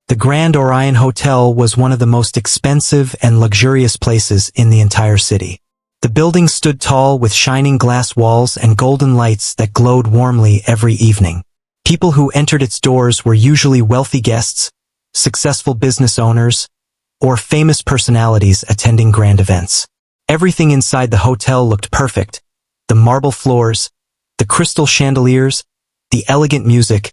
The Grand Orion Hotel was one of the most expensive and luxurious places in the entire city. The building stood tall with shining glass walls and golden lights that glowed warmly every evening. People who entered its doors were usually wealthy guests, successful business owners, or famous personalities attending grand events. Everything inside the hotel looked perfect: the marble floors, the crystal chandeliers, the elegant music,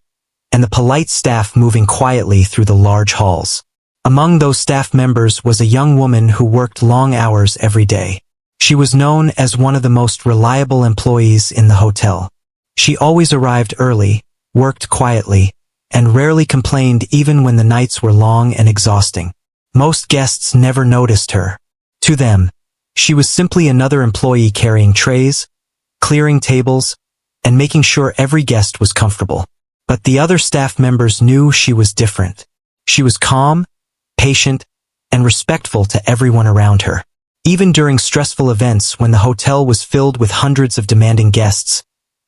and the polite staff moving quietly through the large halls. Among those staff members was a young woman who worked long hours every day. She was known as one of the most reliable employees in the hotel. She always arrived early, worked quietly, and rarely complained even when the nights were long and exhausting. Most guests never noticed her. To them, she was simply another employee carrying trays, clearing tables, and making sure every guest was comfortable. But the other staff members knew she was different. She was calm, patient, and respectful to everyone around her. Even during stressful events when the hotel was filled with hundreds of demanding guests,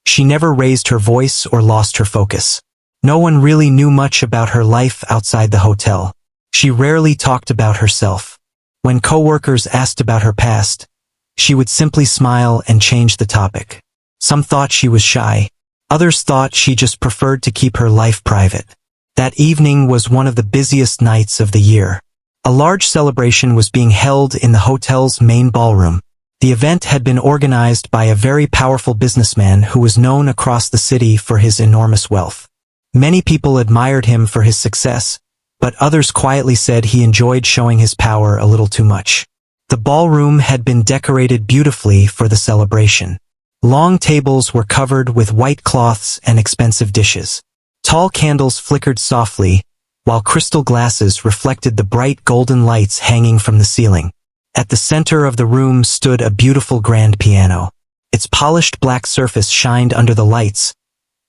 she never raised her voice or lost her focus. No one really knew much about her life outside the hotel. She rarely talked about herself. When coworkers asked about her past, she would simply smile and change the topic. Some thought she was shy. Others thought she just preferred to keep her life private. That evening was one of the busiest nights of the year. A large celebration was being held in the hotel's main ballroom. The event had been organized by a very powerful businessman who was known across the city for his enormous wealth. Many people admired him for his success, but others quietly said he enjoyed showing his power a little too much. The ballroom had been decorated beautifully for the celebration. Long tables were covered with white cloths and expensive dishes. Tall candles flickered softly, while crystal glasses reflected the bright golden lights hanging from the ceiling. At the center of the room stood a beautiful grand piano. Its polished black surface shined under the lights,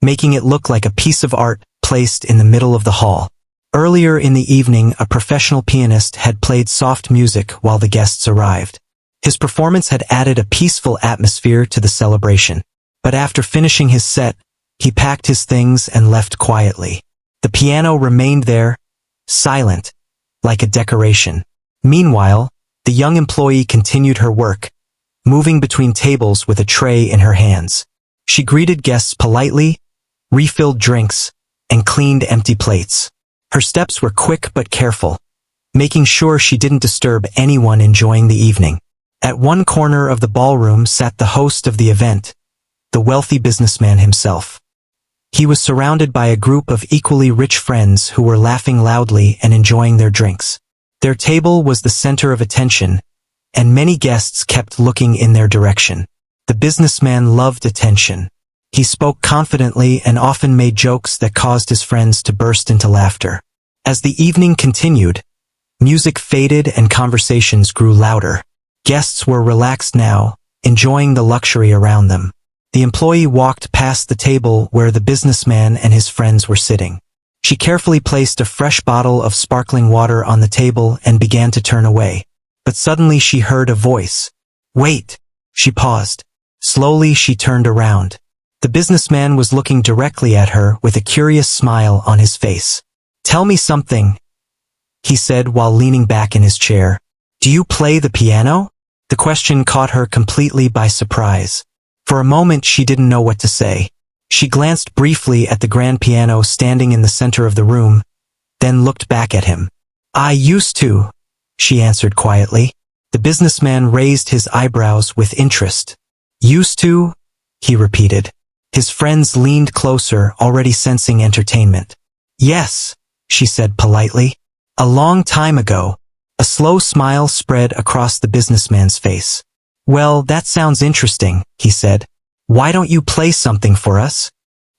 making it look like a piece of art placed in the middle of the hall. Earlier in the evening, a professional pianist had played soft music while the guests arrived. His performance had added a peaceful atmosphere to the celebration. But after finishing his set, he packed his things and left quietly. The piano remained there, silent, like a decoration. Meanwhile, the young employee continued her work, moving between tables with a tray in her hands. She greeted guests politely, refilled drinks, and cleaned empty plates. Her steps were quick but careful, making sure she didn't disturb anyone enjoying the evening. At one corner of the ballroom sat the host of the event, the wealthy businessman himself. He was surrounded by a group of equally rich friends who were laughing loudly and enjoying their drinks. Their table was the center of attention, and many guests kept looking in their direction. The businessman loved attention. He spoke confidently and often made jokes that caused his friends to burst into laughter. As the evening continued, music faded and conversations grew louder. Guests were relaxed now, enjoying the luxury around them. The employee walked past the table where the businessman and his friends were sitting. She carefully placed a fresh bottle of sparkling water on the table and began to turn away. But suddenly she heard a voice. "Wait!" She paused. Slowly she turned around. The businessman was looking directly at her with a curious smile on his face. "Tell me something," he said while leaning back in his chair. "Do you play the piano?" The question caught her completely by surprise. For a moment she didn't know what to say. She glanced briefly at the grand piano standing in the center of the room, then looked back at him. "I used to," she answered quietly. The businessman raised his eyebrows with interest. "Used to?" he repeated. His friends leaned closer, already sensing entertainment. "Yes," she said politely. "A long time ago." A slow smile spread across the businessman's face. "Well, that sounds interesting," he said. "Why don't you play something for us?"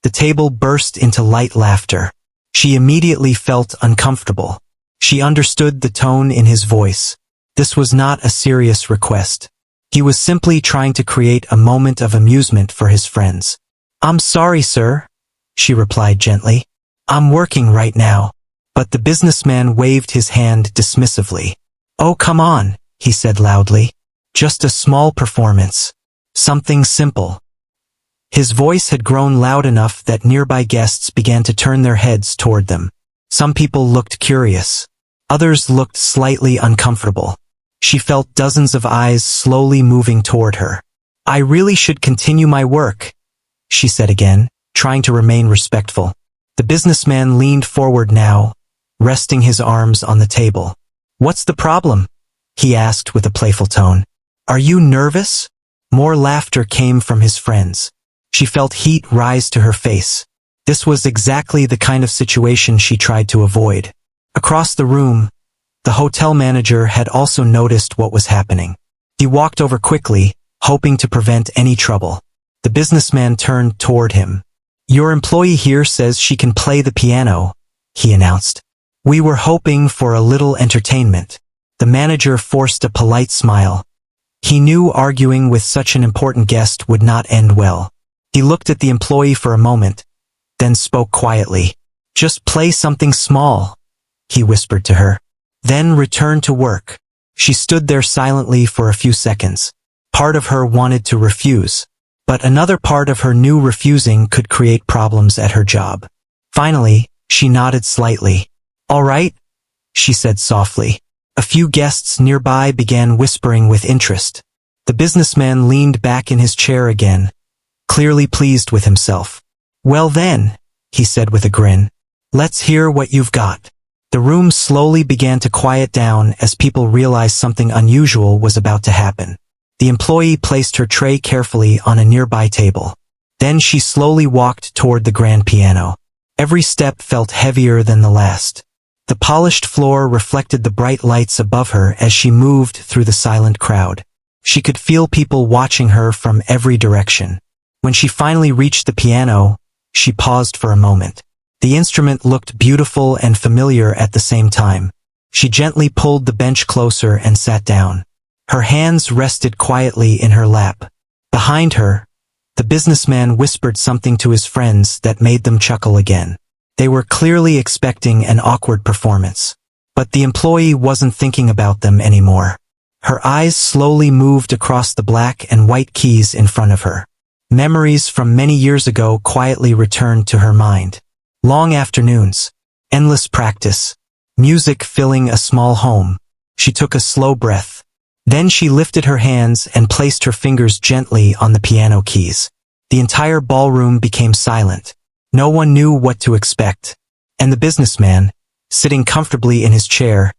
The table burst into light laughter. She immediately felt uncomfortable. She understood the tone in his voice. This was not a serious request. He was simply trying to create a moment of amusement for his friends. "I'm sorry, sir," she replied gently. "I'm working right now." But the businessman waved his hand dismissively. "Oh, come on," he said loudly. "Just a small performance. Something simple." His voice had grown loud enough that nearby guests began to turn their heads toward them. Some people looked curious. Others looked slightly uncomfortable. She felt dozens of eyes slowly moving toward her. "I really should continue my work," she said again, trying to remain respectful. The businessman leaned forward now, resting his arms on the table. "What's the problem?" he asked with a playful tone. "Are you nervous?" More laughter came from his friends. She felt heat rise to her face. This was exactly the kind of situation she tried to avoid. Across the room, the hotel manager had also noticed what was happening. He walked over quickly, hoping to prevent any trouble. The businessman turned toward him. "Your employee here says she can play the piano," he announced. "We were hoping for a little entertainment." The manager forced a polite smile. He knew arguing with such an important guest would not end well. He looked at the employee for a moment, then spoke quietly. "Just play something small," he whispered to her. "Then return to work." She stood there silently for a few seconds. Part of her wanted to refuse, but another part of her knew refusing could create problems at her job. Finally, she nodded slightly. "All right," she said softly. A few guests nearby began whispering with interest. The businessman leaned back in his chair again, clearly pleased with himself. "Well then," he said with a grin, "let's hear what you've got." The room slowly began to quiet down as people realized something unusual was about to happen. The employee placed her tray carefully on a nearby table. Then she slowly walked toward the grand piano. Every step felt heavier than the last. The polished floor reflected the bright lights above her as she moved through the silent crowd. She could feel people watching her from every direction. When she finally reached the piano, she paused for a moment. The instrument looked beautiful and familiar at the same time. She gently pulled the bench closer and sat down. Her hands rested quietly in her lap. Behind her, the businessman whispered something to his friends that made them chuckle again. They were clearly expecting an awkward performance. But the employee wasn't thinking about them anymore. Her eyes slowly moved across the black and white keys in front of her. Memories from many years ago quietly returned to her mind. Long afternoons, endless practice, music filling a small home. She took a slow breath. Then she lifted her hands and placed her fingers gently on the piano keys. The entire ballroom became silent. No one knew what to expect. And the businessman, sitting comfortably in his chair,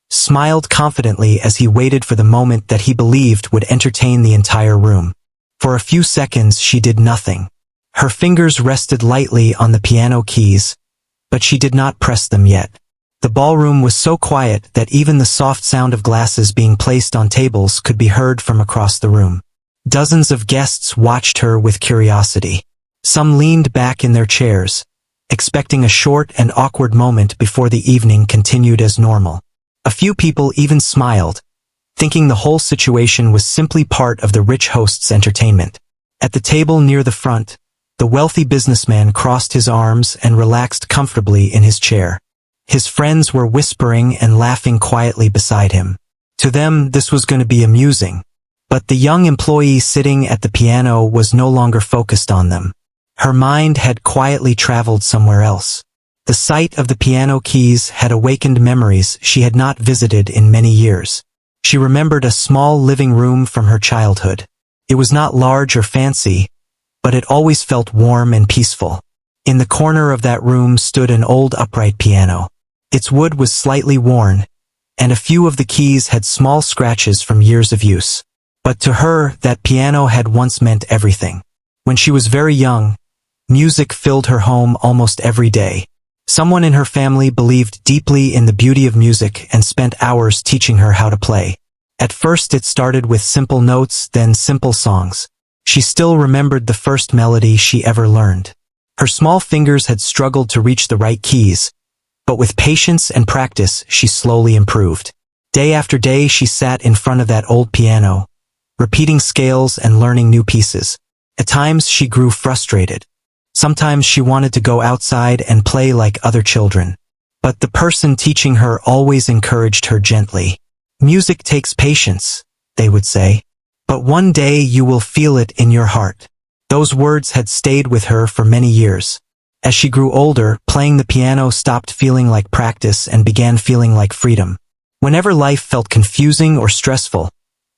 smiled confidently as he waited for the moment that he believed would entertain the entire room. For a few seconds she did nothing. Her fingers rested lightly on the piano keys, but she did not press them yet. The ballroom was so quiet that even the soft sound of glasses being placed on tables could be heard from across the room. Dozens of guests watched her with curiosity. Some leaned back in their chairs, expecting a short and awkward moment before the evening continued as normal. A few people even smiled, thinking the whole situation was simply part of the rich host's entertainment. At the table near the front, the wealthy businessman crossed his arms and relaxed comfortably in his chair. His friends were whispering and laughing quietly beside him. To them, this was going to be amusing. But the young employee sitting at the piano was no longer focused on them. Her mind had quietly traveled somewhere else. The sight of the piano keys had awakened memories she had not visited in many years. She remembered a small living room from her childhood. It was not large or fancy, but it always felt warm and peaceful. In the corner of that room stood an old upright piano. Its wood was slightly worn, and a few of the keys had small scratches from years of use. But to her, that piano had once meant everything. When she was very young, music filled her home almost every day. Someone in her family believed deeply in the beauty of music and spent hours teaching her how to play. At first it started with simple notes, then simple songs. She still remembered the first melody she ever learned. Her small fingers had struggled to reach the right keys, but with patience and practice she slowly improved. Day after day she sat in front of that old piano, repeating scales and learning new pieces. At times she grew frustrated. Sometimes she wanted to go outside and play like other children. But the person teaching her always encouraged her gently. "Music takes patience," they would say. "But one day you will feel it in your heart." Those words had stayed with her for many years. As she grew older, playing the piano stopped feeling like practice and began feeling like freedom. Whenever life felt confusing or stressful,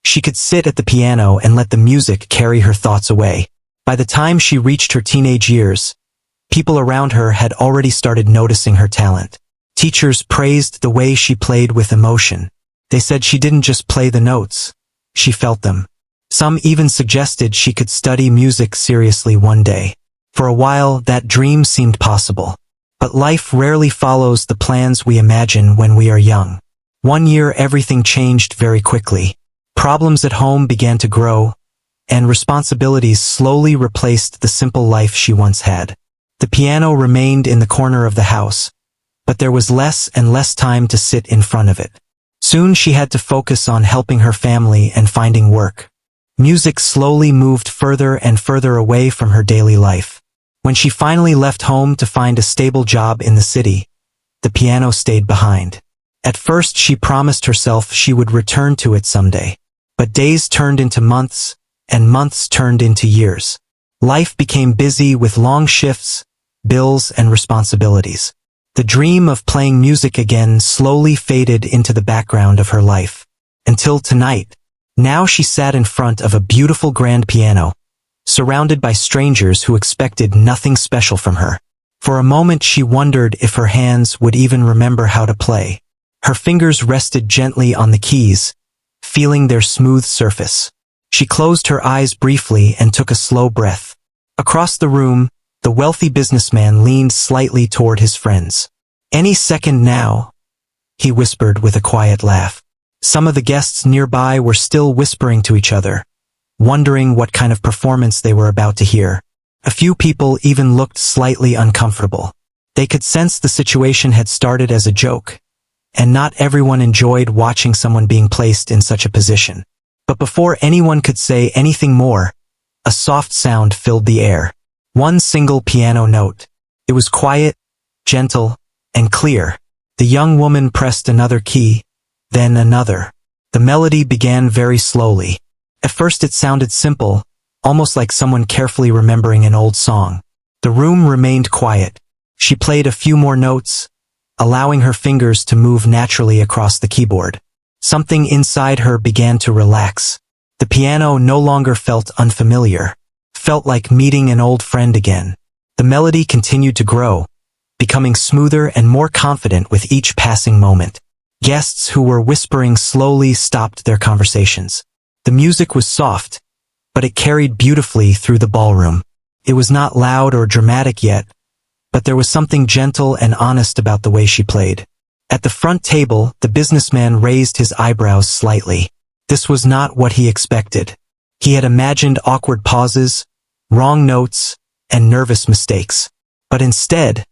she could sit at the piano and let the music carry her thoughts away. By the time she reached her teenage years, people around her had already started noticing her talent. Teachers praised the way she played with emotion. They said she didn't just play the notes, she felt them. Some even suggested she could study music seriously one day. For a while, that dream seemed possible. But life rarely follows the plans we imagine when we are young. One year, everything changed very quickly. Problems at home began to grow, and responsibilities slowly replaced the simple life she once had. The piano remained in the corner of the house, but there was less and less time to sit in front of it. Soon she had to focus on helping her family and finding work. Music slowly moved further and further away from her daily life. When she finally left home to find a stable job in the city, the piano stayed behind. At first she promised herself she would return to it someday. But days turned into months, and months turned into years. Life became busy with long shifts, bills, and responsibilities. The dream of playing music again slowly faded into the background of her life. Until tonight. Now she sat in front of a beautiful grand piano, surrounded by strangers who expected nothing special from her. For a moment she wondered if her hands would even remember how to play. Her fingers rested gently on the keys, feeling their smooth surface. She closed her eyes briefly and took a slow breath. Across the room, the wealthy businessman leaned slightly toward his friends. "Any second now," he whispered with a quiet laugh. Some of the guests nearby were still whispering to each other, wondering what kind of performance they were about to hear. A few people even looked slightly uncomfortable. They could sense the situation had started as a joke, and not everyone enjoyed watching someone being placed in such a position. But before anyone could say anything more, a soft sound filled the air. One single piano note. It was quiet, gentle, and clear. The young woman pressed another key, then another. The melody began very slowly. At first it sounded simple, almost like someone carefully remembering an old song. The room remained quiet. She played a few more notes, allowing her fingers to move naturally across the keyboard. Something inside her began to relax. The piano no longer felt unfamiliar, felt like meeting an old friend again. The melody continued to grow, becoming smoother and more confident with each passing moment. Guests who were whispering slowly stopped their conversations. The music was soft, but it carried beautifully through the ballroom. It was not loud or dramatic yet, but there was something gentle and honest about the way she played. At the front table, the businessman raised his eyebrows slightly. This was not what he expected. He had imagined awkward pauses, wrong notes, and nervous mistakes. But instead,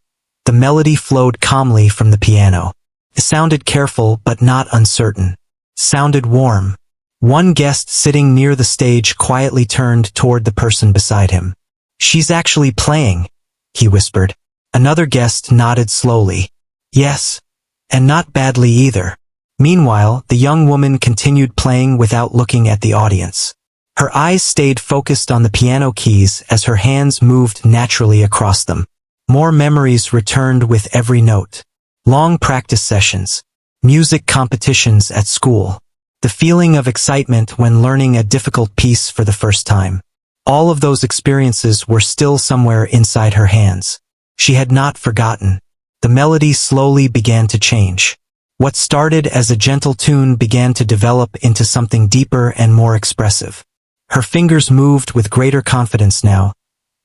the melody flowed calmly from the piano. It sounded careful but not uncertain. Sounded warm. One guest sitting near the stage quietly turned toward the person beside him. "She's actually playing," he whispered. Another guest nodded slowly. "Yes, and not badly either." Meanwhile, the young woman continued playing without looking at the audience. Her eyes stayed focused on the piano keys as her hands moved naturally across them. More memories returned with every note. Long practice sessions, music competitions at school, the feeling of excitement when learning a difficult piece for the first time. All of those experiences were still somewhere inside her hands. She had not forgotten. The melody slowly began to change. What started as a gentle tune began to develop into something deeper and more expressive. Her fingers moved with greater confidence now,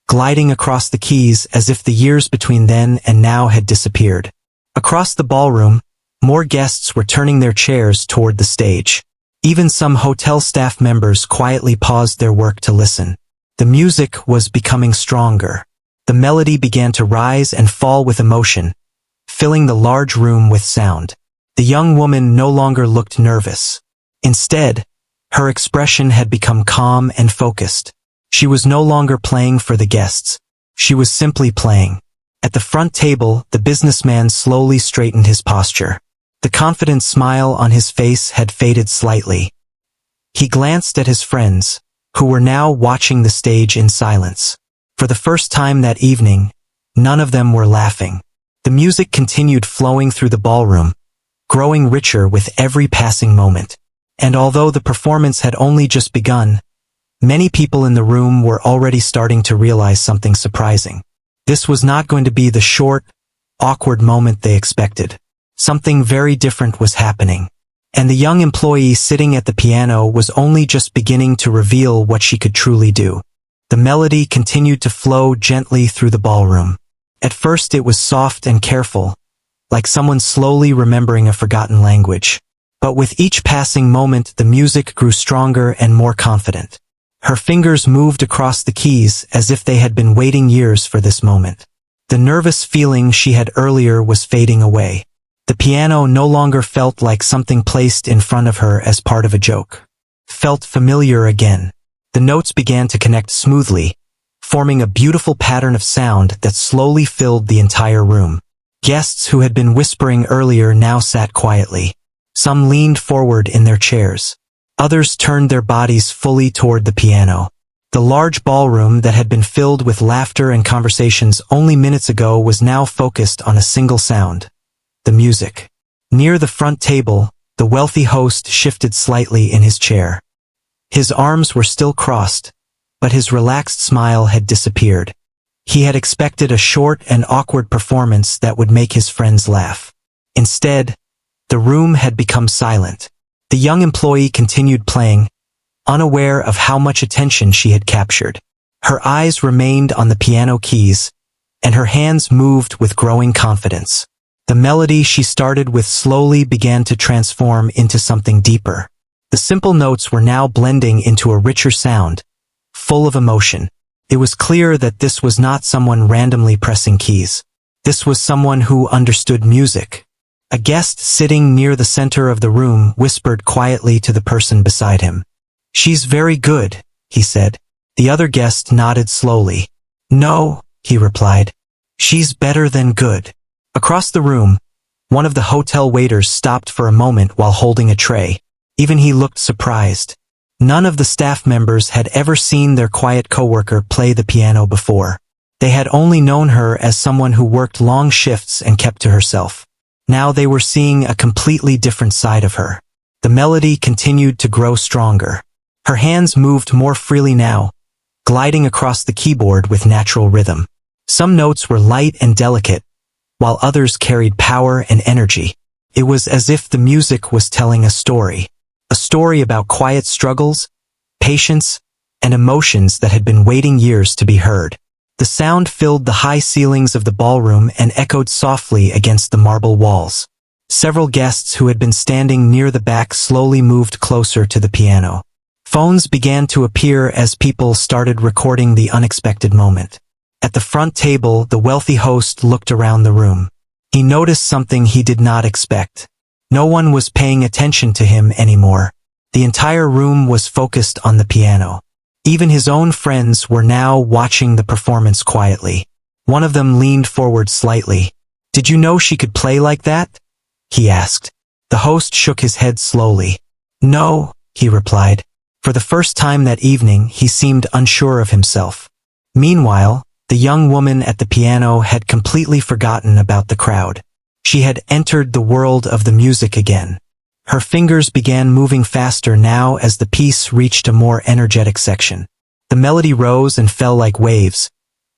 gliding across the keys as if the years between then and now had disappeared. Across the ballroom, more guests were turning their chairs toward the stage. Even some hotel staff members quietly paused their work to listen. The music was becoming stronger. The melody began to rise and fall with emotion, filling the large room with sound. The young woman no longer looked nervous. Instead, her expression had become calm and focused. She was no longer playing for the guests. She was simply playing. At the front table, the businessman slowly straightened his posture. The confident smile on his face had faded slightly. He glanced at his friends, who were now watching the stage in silence. For the first time that evening, None of them were laughing. The music continued flowing through the ballroom, growing richer with every passing moment. And although the performance had only just begun, many people in the room were already starting to realize something surprising. This was not going to be the short, awkward moment they expected. Something very different was happening. And the young employee sitting at the piano was only just beginning to reveal what she could truly do. The melody continued to flow gently through the ballroom. At first it was soft and careful, like someone slowly remembering a forgotten language. But with each passing moment the music grew stronger and more confident. Her fingers moved across the keys as if they had been waiting years for this moment. The nervous feeling she had earlier was fading away. The piano no longer felt like something placed in front of her as part of a joke. Felt familiar again. The notes began to connect smoothly, forming a beautiful pattern of sound that slowly filled the entire room. Guests who had been whispering earlier now sat quietly. Some leaned forward in their chairs. Others turned their bodies fully toward the piano. The large ballroom that had been filled with laughter and conversations only minutes ago was now focused on a single sound: the music. Near the front table, the wealthy host shifted slightly in his chair. His arms were still crossed, but his relaxed smile had disappeared. He had expected a short and awkward performance that would make his friends laugh. Instead, the room had become silent. The young employee continued playing, unaware of how much attention she had captured. Her eyes remained on the piano keys, and her hands moved with growing confidence. The melody she started with slowly began to transform into something deeper. The simple notes were now blending into a richer sound, full of emotion. It was clear that this was not someone randomly pressing keys. This was someone who understood music. A guest sitting near the center of the room whispered quietly to the person beside him. "She's very good," he said. The other guest nodded slowly. "No," he replied. "She's better than good." Across the room, one of the hotel waiters stopped for a moment while holding a tray. Even he looked surprised. None of the staff members had ever seen their quiet coworker play the piano before. They had only known her as someone who worked long shifts and kept to herself. Now they were seeing a completely different side of her. The melody continued to grow stronger. Her hands moved more freely now, gliding across the keyboard with natural rhythm. Some notes were light and delicate, while others carried power and energy. It was as if the music was telling a story about quiet struggles, patience, and emotions that had been waiting years to be heard. The sound filled the high ceilings of the ballroom and echoed softly against the marble walls. Several guests who had been standing near the back slowly moved closer to the piano. Phones began to appear as people started recording the unexpected moment. At the front table, the wealthy host looked around the room. He noticed something he did not expect. No one was paying attention to him anymore. The entire room was focused on the piano. Even his own friends were now watching the performance quietly. One of them leaned forward slightly. "Did you know she could play like that?" he asked. The host shook his head slowly. "No," he replied. For the first time that evening, he seemed unsure of himself. Meanwhile, the young woman at the piano had completely forgotten about the crowd. She had entered the world of the music again. Her fingers began moving faster now as the piece reached a more energetic section. The melody rose and fell like waves,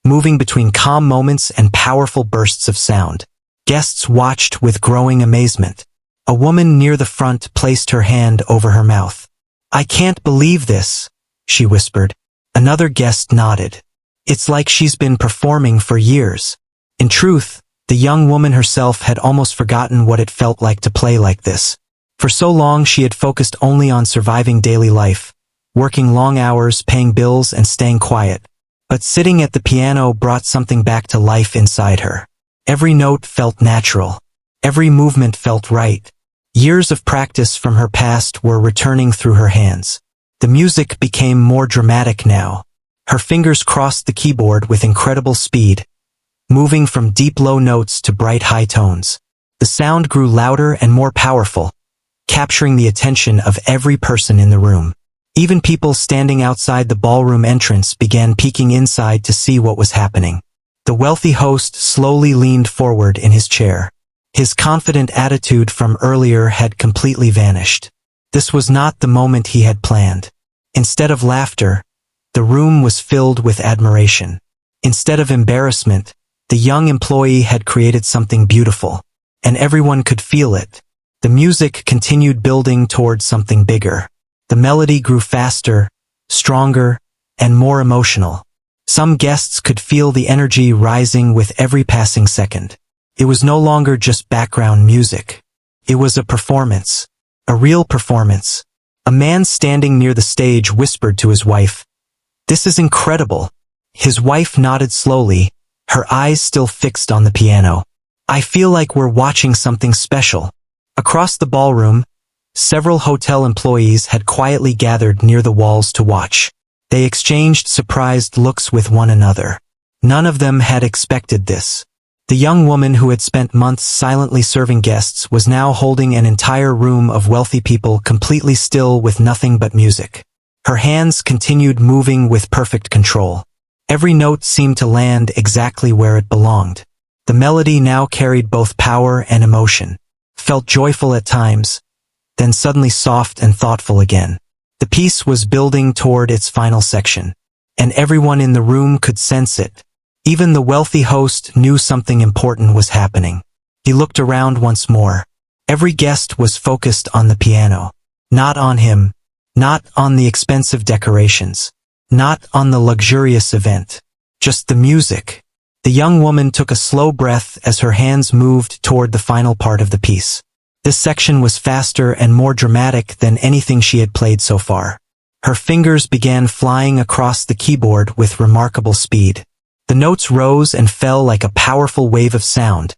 moving between calm moments and powerful bursts of sound. Guests watched with growing amazement. A woman near the front placed her hand over her mouth. "I can't believe this," she whispered. Another guest nodded. "It's like she's been performing for years." In truth, the young woman herself had almost forgotten what it felt like to play like this. For so long she had focused only on surviving daily life, working long hours, paying bills, and staying quiet. But sitting at the piano brought something back to life inside her. Every note felt natural. Every movement felt right. Years of practice from her past were returning through her hands. The music became more dramatic now. Her fingers crossed the keyboard with incredible speed, moving from deep low notes to bright high tones. The sound grew louder and more powerful, capturing the attention of every person in the room. Even people standing outside the ballroom entrance began peeking inside to see what was happening. The wealthy host slowly leaned forward in his chair. His confident attitude from earlier had completely vanished. This was not the moment he had planned. Instead of laughter, the room was filled with admiration. Instead of embarrassment, the young employee had created something beautiful, and everyone could feel it. The music continued building towards something bigger. The melody grew faster, stronger, and more emotional. Some guests could feel the energy rising with every passing second. It was no longer just background music. It was a performance. A real performance. A man standing near the stage whispered to his wife, "This is incredible." His wife nodded slowly, her eyes still fixed on the piano. "I feel like we're watching something special." Across the ballroom, several hotel employees had quietly gathered near the walls to watch. They exchanged surprised looks with one another. None of them had expected this. The young woman who had spent months silently serving guests was now holding an entire room of wealthy people completely still with nothing but music. Her hands continued moving with perfect control. Every note seemed to land exactly where it belonged. The melody now carried both power and emotion. Felt joyful at times, then suddenly soft and thoughtful again. The piece was building toward its final section, and everyone in the room could sense it. Even the wealthy host knew something important was happening. He looked around once more. Every guest was focused on the piano. Not on him, not on the expensive decorations, not on the luxurious event. Just the music. The young woman took a slow breath as her hands moved toward the final part of the piece. This section was faster and more dramatic than anything she had played so far. Her fingers began flying across the keyboard with remarkable speed. The notes rose and fell like a powerful wave of sound,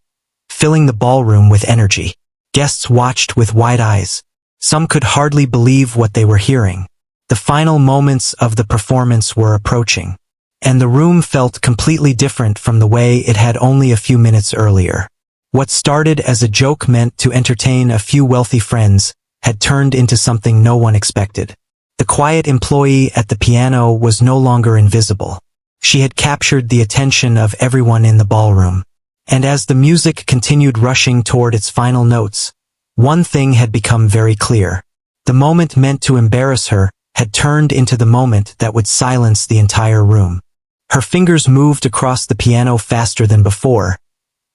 filling the ballroom with energy. Guests watched with wide eyes. Some could hardly believe what they were hearing. The final moments of the performance were approaching, and the room felt completely different from the way it had only a few minutes earlier. What started as a joke meant to entertain a few wealthy friends had turned into something no one expected. The quiet employee at the piano was no longer invisible. She had captured the attention of everyone in the ballroom. And as the music continued rushing toward its final notes, one thing had become very clear. The moment meant to embarrass her had turned into the moment that would silence the entire room. Her fingers moved across the piano faster than before,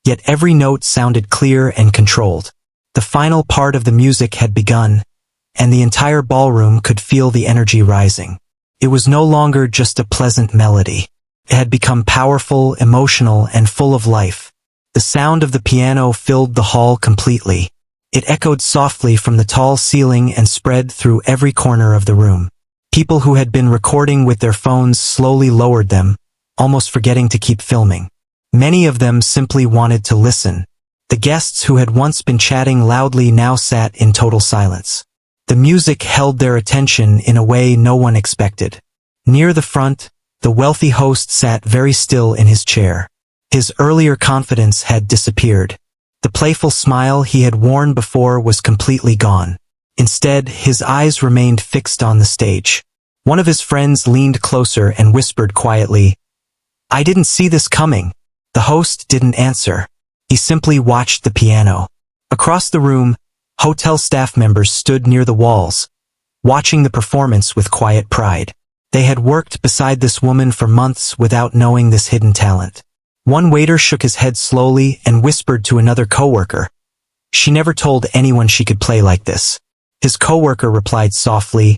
yet every note sounded clear and controlled. The final part of the music had begun, and the entire ballroom could feel the energy rising. It was no longer just a pleasant melody. It had become powerful, emotional, and full of life. The sound of the piano filled the hall completely. It echoed softly from the tall ceiling and spread through every corner of the room. People who had been recording with their phones slowly lowered them, almost forgetting to keep filming. Many of them simply wanted to listen. The guests who had once been chatting loudly now sat in total silence. The music held their attention in a way no one expected. Near the front, the wealthy host sat very still in his chair. His earlier confidence had disappeared. The playful smile he had worn before was completely gone. Instead, his eyes remained fixed on the stage. One of his friends leaned closer and whispered quietly, "I didn't see this coming." The host didn't answer. He simply watched the piano. Across the room, hotel staff members stood near the walls, watching the performance with quiet pride. They had worked beside this woman for months without knowing this hidden talent. One waiter shook his head slowly and whispered to another coworker, "She never told anyone she could play like this." His coworker replied softly,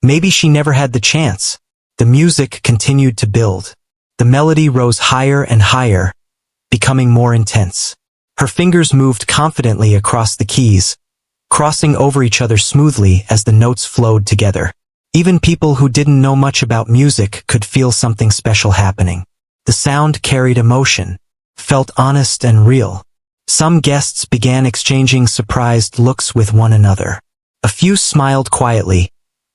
"Maybe she never had the chance." The music continued to build. The melody rose higher and higher, becoming more intense. Her fingers moved confidently across the keys, crossing over each other smoothly as the notes flowed together. Even people who didn't know much about music could feel something special happening. The sound carried emotion, felt honest and real. Some guests began exchanging surprised looks with one another. A few smiled quietly,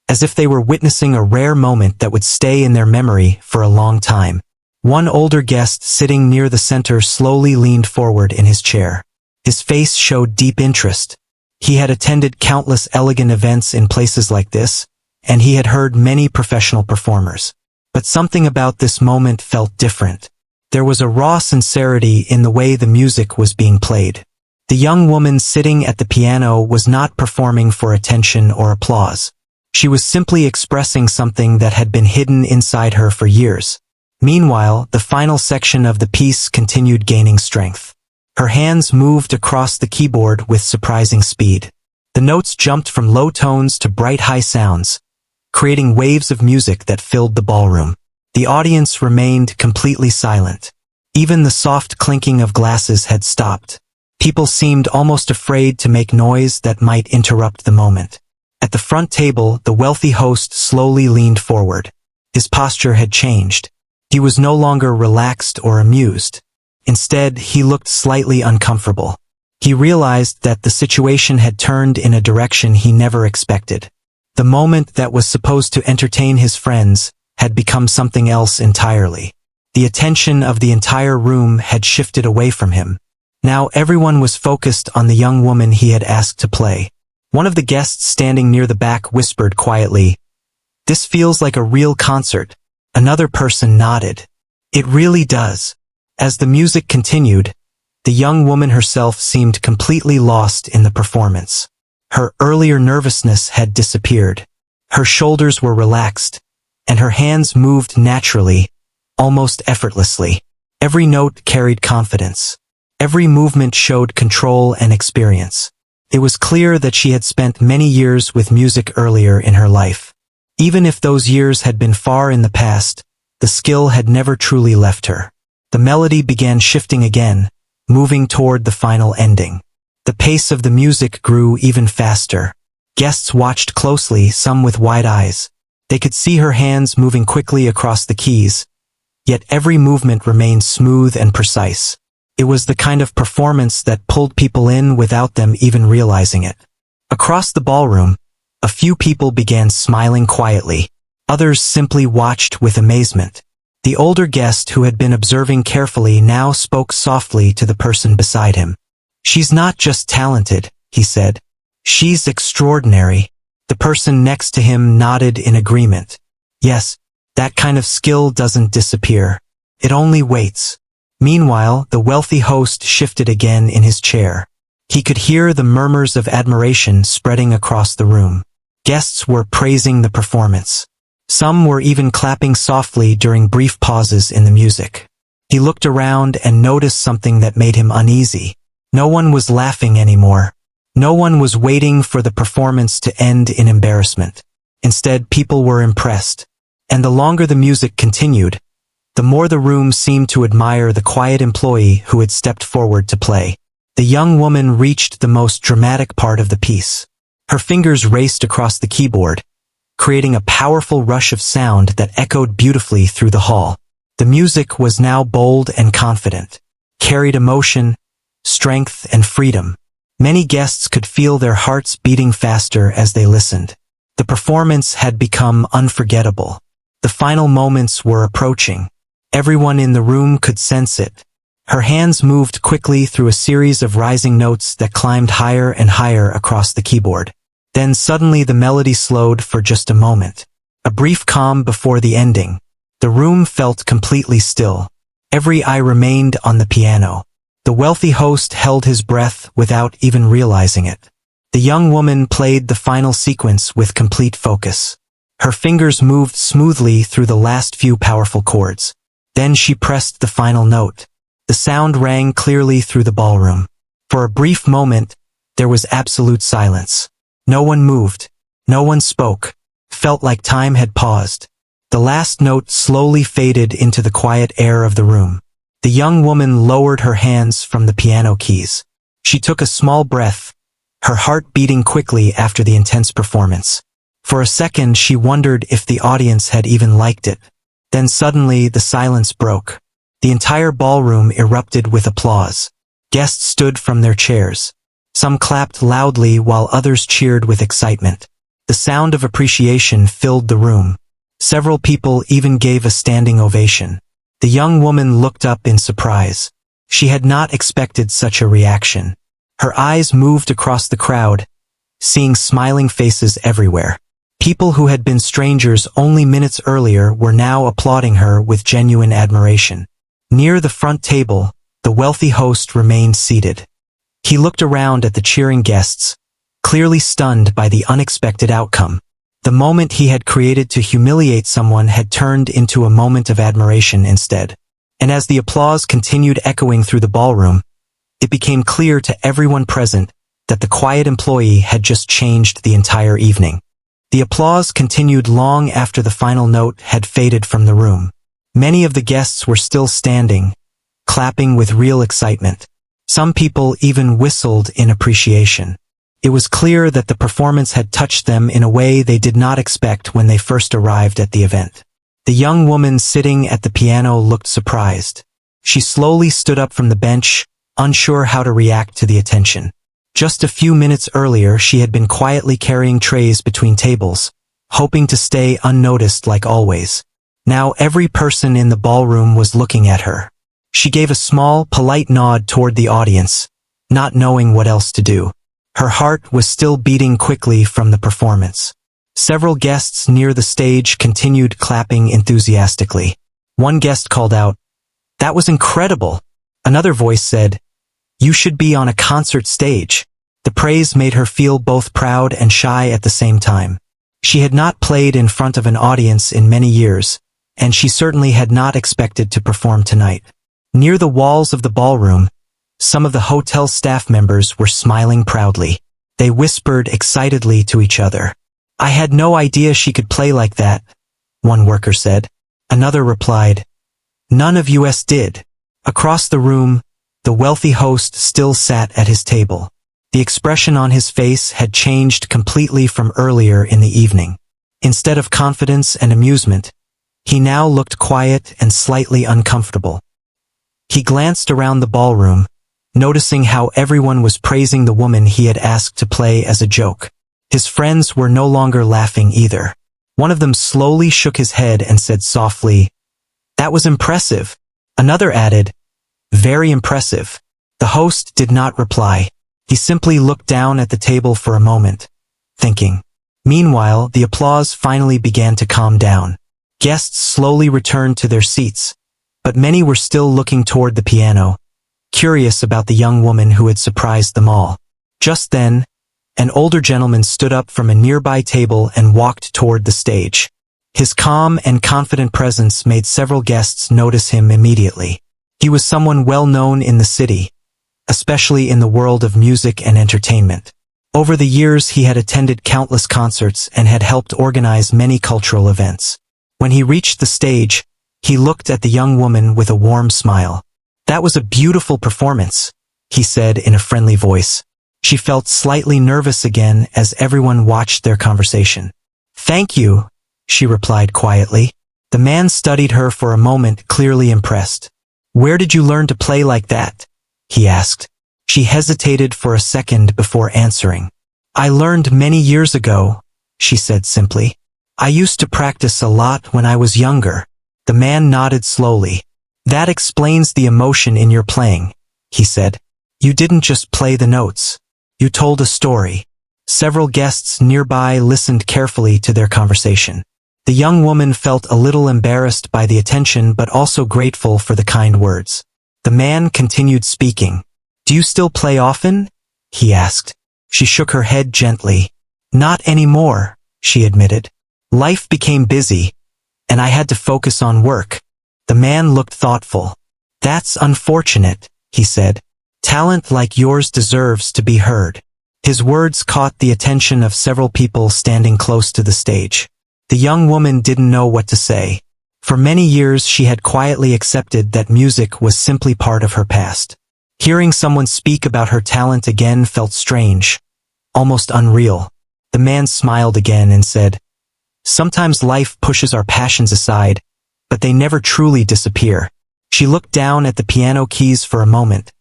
as if they were witnessing a rare moment that would stay in their memory for a long time. One older guest sitting near the center slowly leaned forward in his chair. His face showed deep interest. He had attended countless elegant events in places like this, and he had heard many professional performers. But something about this moment felt different. There was a raw sincerity in the way the music was being played. The young woman sitting at the piano was not performing for attention or applause. She was simply expressing something that had been hidden inside her for years. Meanwhile, the final section of the piece continued gaining strength. Her hands moved across the keyboard with surprising speed. The notes jumped from low tones to bright high sounds, creating waves of music that filled the ballroom. The audience remained completely silent. Even the soft clinking of glasses had stopped. People seemed almost afraid to make noise that might interrupt the moment. At the front table, the wealthy host slowly leaned forward. His posture had changed. He was no longer relaxed or amused. Instead, he looked slightly uncomfortable. He realized that the situation had turned in a direction he never expected. The moment that was supposed to entertain his friends had become something else entirely. The attention of the entire room had shifted away from him. Now everyone was focused on the young woman he had asked to play. One of the guests standing near the back whispered quietly, "This feels like a real concert." Another person nodded. "It really does." As the music continued, the young woman herself seemed completely lost in the performance. Her earlier nervousness had disappeared. Her shoulders were relaxed, and her hands moved naturally, almost effortlessly. Every note carried confidence. Every movement showed control and experience. It was clear that she had spent many years with music earlier in her life. Even if those years had been far in the past, the skill had never truly left her. The melody began shifting again, moving toward the final ending. The pace of the music grew even faster. Guests watched closely, some with wide eyes. They could see her hands moving quickly across the keys, yet every movement remained smooth and precise. It was the kind of performance that pulled people in without them even realizing it. Across the ballroom, a few people began smiling quietly. Others simply watched with amazement. The older guest who had been observing carefully now spoke softly to the person beside him. "She's not just talented," he said. "She's extraordinary." The person next to him nodded in agreement. "Yes, that kind of skill doesn't disappear. It only waits." Meanwhile, the wealthy host shifted again in his chair. He could hear the murmurs of admiration spreading across the room. Guests were praising the performance. Some were even clapping softly during brief pauses in the music. He looked around and noticed something that made him uneasy. No one was laughing anymore. No one was waiting for the performance to end in embarrassment. Instead, people were impressed. And the longer the music continued, the more the room seemed to admire the quiet employee who had stepped forward to play. The young woman reached the most dramatic part of the piece. Her fingers raced across the keyboard, creating a powerful rush of sound that echoed beautifully through the hall. The music was now bold and confident, carried emotion, strength, and freedom. Many guests could feel their hearts beating faster as they listened. The performance had become unforgettable. The final moments were approaching. Everyone in the room could sense it. Her hands moved quickly through a series of rising notes that climbed higher and higher across the keyboard. Then suddenly the melody slowed for just a moment. A brief calm before the ending. The room felt completely still. Every eye remained on the piano. The wealthy host held his breath without even realizing it. The young woman played the final sequence with complete focus. Her fingers moved smoothly through the last few powerful chords. Then she pressed the final note. The sound rang clearly through the ballroom. For a brief moment, there was absolute silence. No one moved. No one spoke. Felt like time had paused. The last note slowly faded into the quiet air of the room. The young woman lowered her hands from the piano keys. She took a small breath, her heart beating quickly after the intense performance. For a second, she wondered if the audience had even liked it. Then suddenly, the silence broke. The entire ballroom erupted with applause. Guests stood from their chairs. Some clapped loudly while others cheered with excitement. The sound of appreciation filled the room. Several people even gave a standing ovation. The young woman looked up in surprise. She had not expected such a reaction. Her eyes moved across the crowd, seeing smiling faces everywhere. People who had been strangers only minutes earlier were now applauding her with genuine admiration. Near the front table, the wealthy host remained seated. He looked around at the cheering guests, clearly stunned by the unexpected outcome. The moment he had created to humiliate someone had turned into a moment of admiration instead. And as the applause continued echoing through the ballroom, it became clear to everyone present that the quiet employee had just changed the entire evening. The applause continued long after the final note had faded from the room. Many of the guests were still standing, clapping with real excitement. Some people even whistled in appreciation. It was clear that the performance had touched them in a way they did not expect when they first arrived at the event. The young woman sitting at the piano looked surprised. She slowly stood up from the bench, unsure how to react to the attention. Just a few minutes earlier, she had been quietly carrying trays between tables, hoping to stay unnoticed like always. Now every person in the ballroom was looking at her. She gave a small, polite nod toward the audience, not knowing what else to do. Her heart was still beating quickly from the performance. Several guests near the stage continued clapping enthusiastically. One guest called out, "That was incredible." Another voice said, "You should be on a concert stage." The praise made her feel both proud and shy at the same time. She had not played in front of an audience in many years, and she certainly had not expected to perform tonight. Near the walls of the ballroom, some of the hotel staff members were smiling proudly. They whispered excitedly to each other. "I had no idea she could play like that," one worker said. Another replied, "None of us did." Across the room, the wealthy host still sat at his table. The expression on his face had changed completely from earlier in the evening. Instead of confidence and amusement, he now looked quiet and slightly uncomfortable. He glanced around the ballroom, noticing how everyone was praising the woman he had asked to play as a joke. His friends were no longer laughing either. One of them slowly shook his head and said softly, "That was impressive." Another added, "Very impressive." The host did not reply. He simply looked down at the table for a moment, thinking. Meanwhile, the applause finally began to calm down. Guests slowly returned to their seats, but many were still looking toward the piano, curious about the young woman who had surprised them all. Just then, an older gentleman stood up from a nearby table and walked toward the stage. His calm and confident presence made several guests notice him immediately. He was someone well known in the city, especially in the world of music and entertainment. Over the years, he had attended countless concerts and had helped organize many cultural events. When he reached the stage, he looked at the young woman with a warm smile. "That was a beautiful performance," he said in a friendly voice. She felt slightly nervous again as everyone watched their conversation. "Thank you," she replied quietly. The man studied her for a moment, clearly impressed. "Where did you learn to play like that?" he asked. She hesitated for a second before answering. "I learned many years ago," she said simply. "I used to practice a lot when I was younger." The man nodded slowly. "That explains the emotion in your playing," he said. "You didn't just play the notes. You told a story." Several guests nearby listened carefully to their conversation. The young woman felt a little embarrassed by the attention but also grateful for the kind words. The man continued speaking. "Do you still play often?" he asked. She shook her head gently. "Not anymore," she admitted. "Life became busy, and I had to focus on work." The man looked thoughtful. "That's unfortunate," he said. "Talent like yours deserves to be heard." His words caught the attention of several people standing close to the stage. The young woman didn't know what to say. For many years she had quietly accepted that music was simply part of her past. Hearing someone speak about her talent again felt strange, almost unreal. The man smiled again and said, "Sometimes life pushes our passions aside, but they never truly disappear." She looked down at the piano keys for a moment,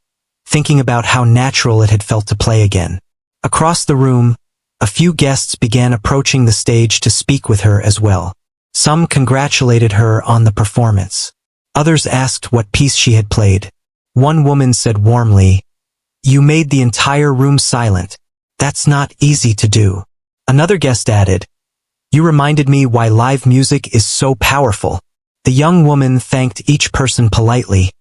thinking about how natural it had felt to play again. Across the room, a few guests began approaching the stage to speak with her as well. Some congratulated her on the performance. Others asked what piece she had played. One woman said warmly, "You made the entire room silent. That's not easy to do." Another guest added, "You reminded me why live music is so powerful." The young woman thanked each person politely,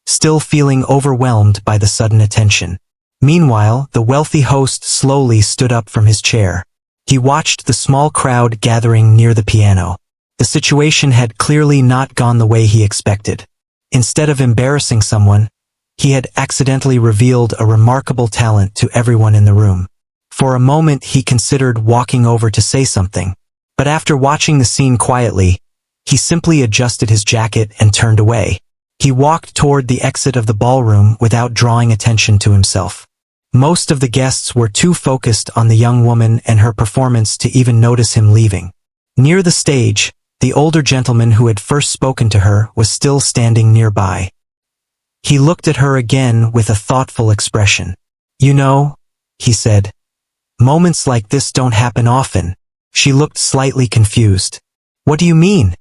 still feeling overwhelmed by the sudden attention. Meanwhile, the wealthy host slowly stood up from his chair. He watched the small crowd gathering near the piano. The situation had clearly not gone the way he expected. Instead of embarrassing someone, he had accidentally revealed a remarkable talent to everyone in the room. For a moment he considered walking over to say something, but after watching the scene quietly, he simply adjusted his jacket and turned away. He walked toward the exit of the ballroom without drawing attention to himself. Most of the guests were too focused on the young woman and her performance to even notice him leaving. Near the stage, the older gentleman who had first spoken to her was still standing nearby. He looked at her again with a thoughtful expression. "You know," he said, "moments like this don't happen often." She looked slightly confused. "What do you mean?"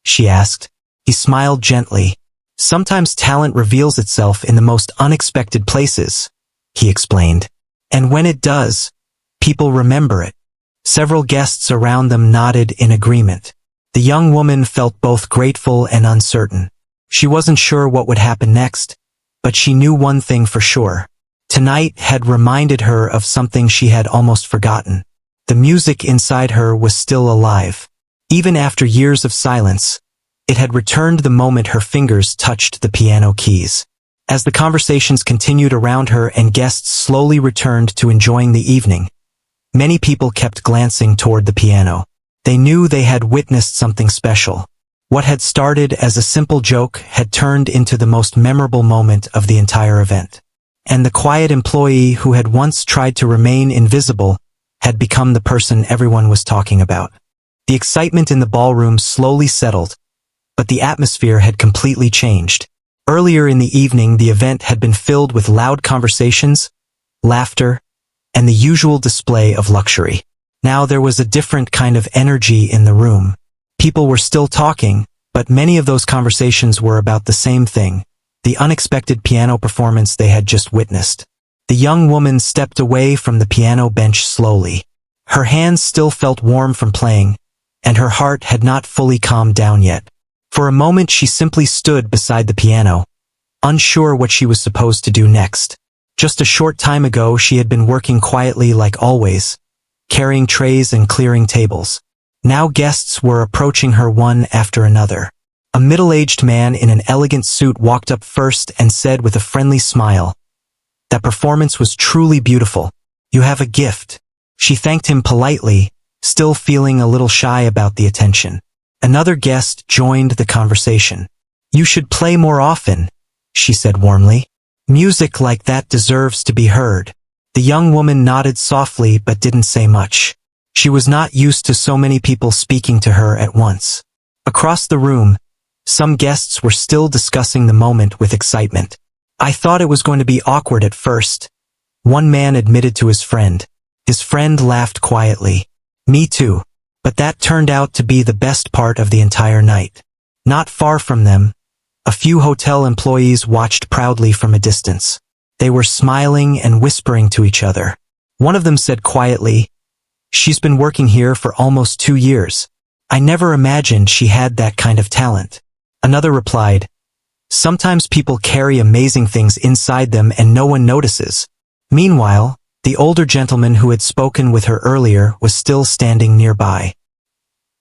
she asked. He smiled gently. "Sometimes talent reveals itself in the most unexpected places," he explained. "And when it does, people remember it." Several guests around them nodded in agreement. The young woman felt both grateful and uncertain. She wasn't sure what would happen next, but she knew one thing for sure. Tonight had reminded her of something she had almost forgotten. The music inside her was still alive. Even after years of silence, it had returned the moment her fingers touched the piano keys. As the conversations continued around her and guests slowly returned to enjoying the evening, many people kept glancing toward the piano. They knew they had witnessed something special. What had started as a simple joke had turned into the most memorable moment of the entire event. And the quiet employee who had once tried to remain invisible had become the person everyone was talking about. The excitement in the ballroom slowly settled, but the atmosphere had completely changed. Earlier in the evening, the event had been filled with loud conversations, laughter, and the usual display of luxury. Now there was a different kind of energy in the room. People were still talking, but many of those conversations were about the same thing, the unexpected piano performance they had just witnessed. The young woman stepped away from the piano bench slowly. Her hands still felt warm from playing, and her heart had not fully calmed down yet. For a moment she simply stood beside the piano, unsure what she was supposed to do next. Just a short time ago she had been working quietly like always, carrying trays and clearing tables. Now guests were approaching her one after another. A middle-aged man in an elegant suit walked up first and said with a friendly smile, "That performance was truly beautiful. You have a gift." She thanked him politely, still feeling a little shy about the attention. Another guest joined the conversation. "You should play more often," she said warmly. "Music like that deserves to be heard." The young woman nodded softly but didn't say much. She was not used to so many people speaking to her at once. Across the room, some guests were still discussing the moment with excitement. "I thought it was going to be awkward at first," one man admitted to his friend. His friend laughed quietly. "Me too. But that turned out to be the best part of the entire night." Not far from them, a few hotel employees watched proudly from a distance. They were smiling and whispering to each other. One of them said quietly, "She's been working here for almost 2 years. I never imagined she had that kind of talent." Another replied, "Sometimes people carry amazing things inside them and no one notices." Meanwhile, the older gentleman who had spoken with her earlier was still standing nearby.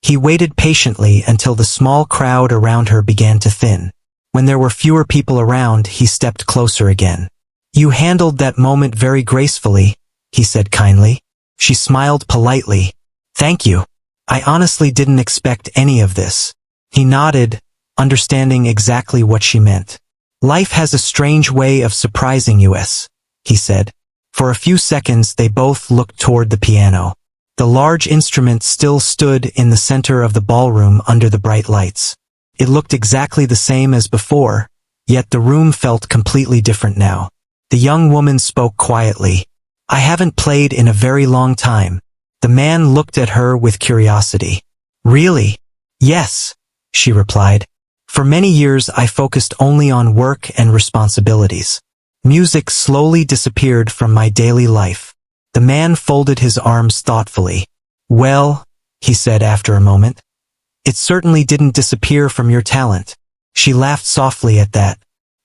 He waited patiently until the small crowd around her began to thin. When there were fewer people around, he stepped closer again. "You handled that moment very gracefully," he said kindly. She smiled politely. "Thank you. I honestly didn't expect any of this." He nodded, understanding exactly what she meant. "Life has a strange way of surprising us," he said. For a few seconds they both looked toward the piano. The large instrument still stood in the center of the ballroom under the bright lights. It looked exactly the same as before, yet the room felt completely different now. The young woman spoke quietly. "I haven't played in a very long time." The man looked at her with curiosity. "Really?" "Yes," she replied. "For many years I focused only on work and responsibilities. Music slowly disappeared from my daily life." The man folded his arms thoughtfully. "Well," he said after a moment, "it certainly didn't disappear from your talent." She laughed softly at that.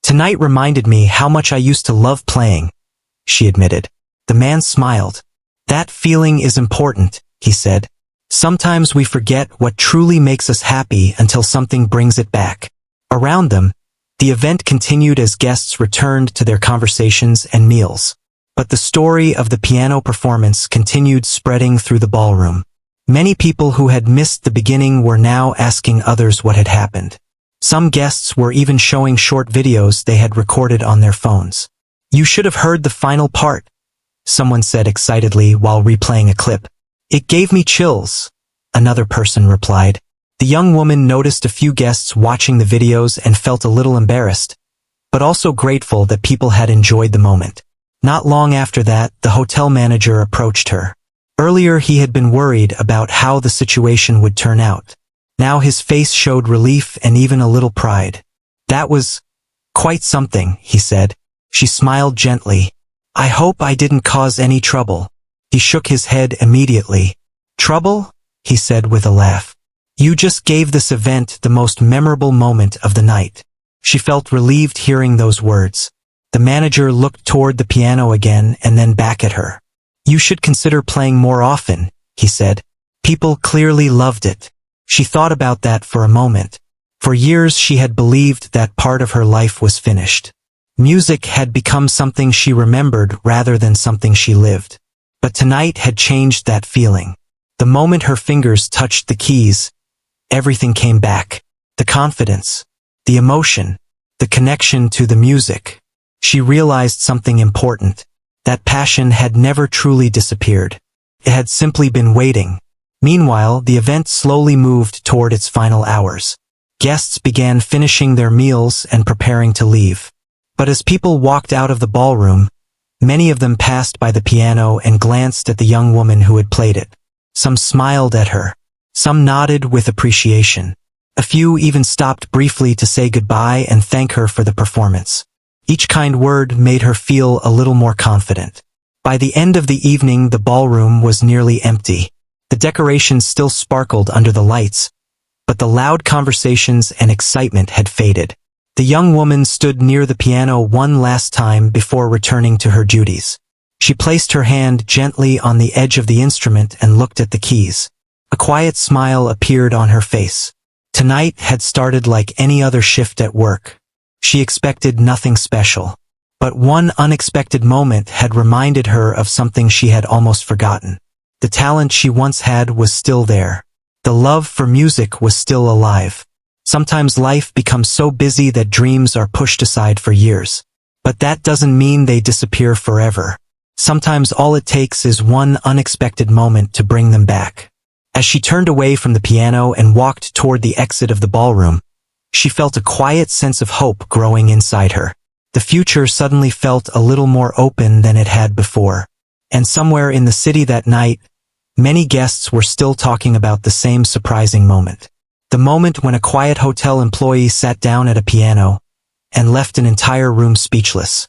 Tonight reminded me how much I used to love playing, she admitted. The man smiled. That feeling is important, he said. Sometimes we forget what truly makes us happy until something brings it back. Around them, the event continued as guests returned to their conversations and meals. But the story of the piano performance continued spreading through the ballroom. Many people who had missed the beginning were now asking others what had happened. Some guests were even showing short videos they had recorded on their phones. You should have heard the final part, someone said excitedly while replaying a clip. It gave me chills, another person replied. The young woman noticed a few guests watching the videos and felt a little embarrassed, but also grateful that people had enjoyed the moment. Not long after that, the hotel manager approached her. Earlier he had been worried about how the situation would turn out. Now his face showed relief and even a little pride. That was quite something, he said. She smiled gently. I hope I didn't cause any trouble. He shook his head immediately. Trouble? He said with a laugh. You just gave this event the most memorable moment of the night. She felt relieved hearing those words. The manager looked toward the piano again and then back at her. You should consider playing more often, he said. People clearly loved it. She thought about that for a moment. For years she had believed that part of her life was finished. Music had become something she remembered rather than something she lived. But tonight had changed that feeling. The moment her fingers touched the keys, everything came back. The confidence, the emotion, the connection to the music. She realized something important. That passion had never truly disappeared. It had simply been waiting. Meanwhile, the event slowly moved toward its final hours. Guests began finishing their meals and preparing to leave. But as people walked out of the ballroom, many of them passed by the piano and glanced at the young woman who had played it. Some smiled at her. Some nodded with appreciation. A few even stopped briefly to say goodbye and thank her for the performance. Each kind word made her feel a little more confident. By the end of the evening, the ballroom was nearly empty. The decorations still sparkled under the lights, but the loud conversations and excitement had faded. The young woman stood near the piano one last time before returning to her duties. She placed her hand gently on the edge of the instrument and looked at the keys. A quiet smile appeared on her face. Tonight had started like any other shift at work. She expected nothing special. But one unexpected moment had reminded her of something she had almost forgotten. The talent she once had was still there. The love for music was still alive. Sometimes life becomes so busy that dreams are pushed aside for years. But that doesn't mean they disappear forever. Sometimes all it takes is one unexpected moment to bring them back. As she turned away from the piano and walked toward the exit of the ballroom, she felt a quiet sense of hope growing inside her. The future suddenly felt a little more open than it had before. And somewhere in the city that night, many guests were still talking about the same surprising moment. The moment when a quiet hotel employee sat down at a piano and left an entire room speechless.